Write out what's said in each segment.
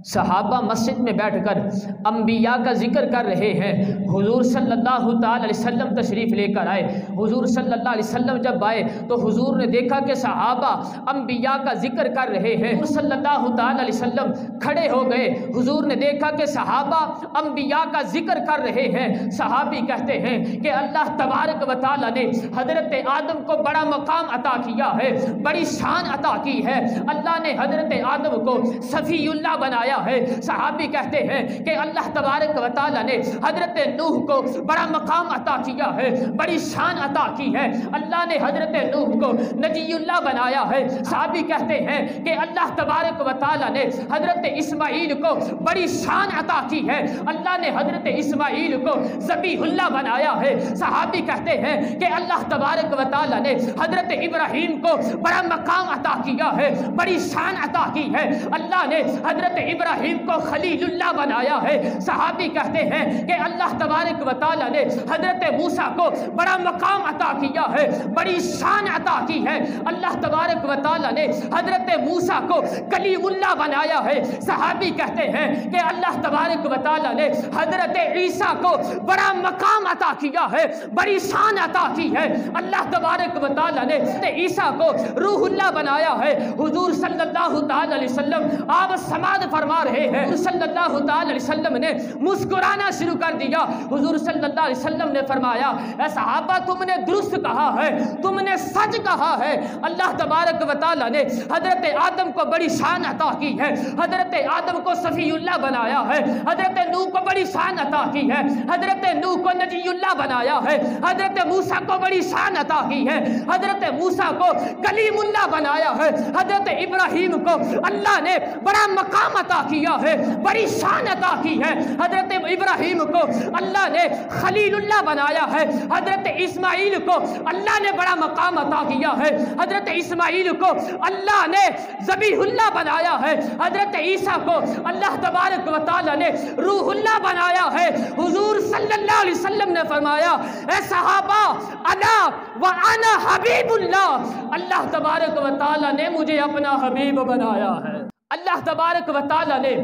صحابہ مسجد میں بیٹھ کر انبیاء کا ذکر کر رہے ہیں۔ حضور صلی اللہ تعالی علیہ وسلم تشریف لے کر آئے۔ حضور صلی اللہ علیہ وسلم جب آئے تو حضور نے دیکھا کہ صحابہ انبیاء کا ذکر کر رہے ہیں۔ حضور صلی اللہ تعالی علیہ وسلم کھڑے ہو گئے۔ حضور نے دیکھا کہ صحابہ انبیاء کا ذکر کر رہے ہیں۔ صحابی کہتے ہیں کہ اللہ تبارک و تعالی نے حضرت آدم کو بڑا مقام عطا کیا ہے، بڑی شان عطا کی ہے۔ اللہ نے حضرت آدم کو صفی اللہ بنایا ہے۔ صحابی کہتے ہیں کہ اللہ تبارک و تعالی نے حضرت نوح کو بڑا مقام عطا کیا ہے، بڑی شان عطا کی ہے۔ اللہ نے حضرت نوح کو نجی اللہ بنایا ہے۔ صحابی کہتے ہیں کہ اللہ تبارک و تعالی نے حضرت اسماعیل کو بڑی شان عطا کی ہے۔ اللہ نے حضرت اسماعیل کو ذبیح اللہ بنایا ہے۔ صحابی کہتے ہیں کہ اللہ تبارک و تعالی نے حضرت ابراہیم کو بڑا مقام عطا کیا ہے، بڑی شان عطا کی ہے۔ اللہ نے حضرت ابراہیم کو خلیل اللہ بنایا ہے۔ صحابی کہتے ہیں کہ اللہ تبارک و تعالی نے حضرت موسیٰ کو بڑا مقام عطا کیا ہے، بڑی شان عطا کی ہے۔ اللہ تبارک و تعالی نے حضرت موسیٰ کو کلیم اللہ بنایا ہے۔ صحابی کہتے ہیں کہ اللہ تبارک و تعالی نے حضرت عیسیٰ کو بڑا مقام عطا کیا ہے، بڑی شان عطا کی ہے۔ اللہ تبارک و تعالی نے عیسیٰ کو روح اللہ بنایا ہے۔ حضور صلی اللہ تعالی علیہ وسلم آپ سماعت فرما رہے ہیں۔ صلی اللہ تعالی علیہ وسلم نے مسکرانا شروع کر دیا۔ حضور صلی اللہ علیہ وسلم نے فرمایا اے صحابہ تم نے درست کہا ہے، تم نے سچ کہا ہے۔ اللہ تبارک و تعالی نے حضرت آدم کو بڑی شان عطا کی ہے، حضرت آدم کو صفی اللہ بنایا ہے، حضرت نوح کو بڑی شان عطا کی ہے، حضرت نوح کو نجی اللہ بنایا ہے، حضرت موسیٰ کو بڑی شان عطا کی ہے، حضرت موسیٰ کو کلیم اللہ بنایا ہے، حضرت ابراہیم کو اللہ نے بڑا مقام عطا کیا ہے، بڑی شان عطا کی ہے۔ حضرت ابراہیم کو اللہ نے خلیل اللہ بنایا ہے، حضرت اسماعیل کو اللہ نے بڑا مقام عطا کیا ہے، حضرت اسماعیل کو اللہ نے ذبیح اللہ بنایا ہے، حضرت عیسیٰ کو اللہ تبارک و تعالی نے روح اللہ بنایا ہے۔ حضور صلی اللہ علیہ وسلم نے فرمایا اے صحابہ انا وانا حبیب اللہ، اللہ تبارک و تعالی نے مجھے اپنا حبیب بنایا ہے۔ اللہ تبارک و تعالی نے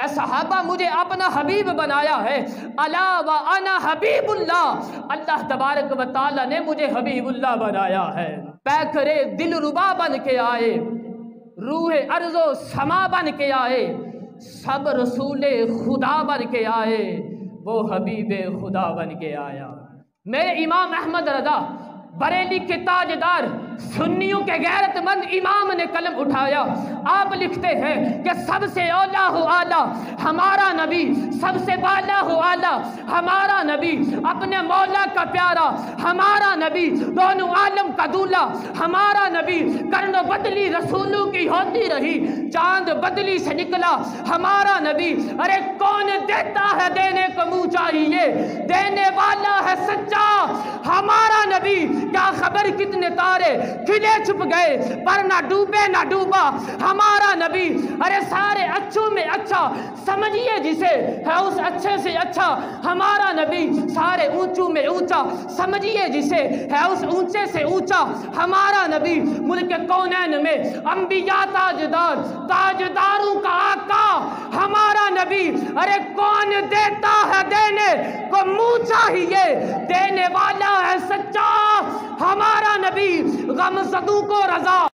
اے صحابہ مجھے اپنا حبیب بنایا ہے۔ الا وانا حبیب اللہ، اللہ تبارک و تعالی نے مجھے حبیب اللہ بنایا ہے۔ پیکرے دل ربا بن کے آئے، روح ارض و سما بن کے آئے، سب رسول خدا بن کے آئے، وہ حبیب خدا بن کے آیا۔ میرے امام احمد رضا بریلی کے تاجدار سنیوں کے غیرت مند امام نے قلم اٹھایا۔ آپ لکھتے ہیں کہ سب سے اولا ہو اعلیٰ ہمارا نبی، سب سے بالا ہو اعلیٰ ہمارا نبی، اپنے مولا کا پیارا ہمارا نبی، دونوں عالم کا دولا ہمارا نبی، کرن بدلی رسولوں کی ہوتی رہی، چاند بدلی سے نکلا ہمارا نبی۔ ارے کون دیتا ہے دینے کو منہ چاہیے، دینے والا ہے سچا ہمارا نبی۔ کیا خبر کتنے تارے کھلے چھپ گئے پر نہ ڈوبے نہ ڈوبا ہمارا نبی۔ ارے سارے اچھوں میں اچھا سمجھیے جسے ہے اس اچھے سے اچھا ہمارا نبی، سارے اونچوں میں اونچا سمجھیے جسے ہے اس اونچے سے اونچا ہمارا نبی۔ ملک کونین میں انبیاء تاجدار، تاجداروں کا آقا ہمارا نبی۔ ارے کون دیتا ہے دینے کو منہ چاہیے، دینے والا ہے سچا ہمارا نبی، غم زدوں کو رضا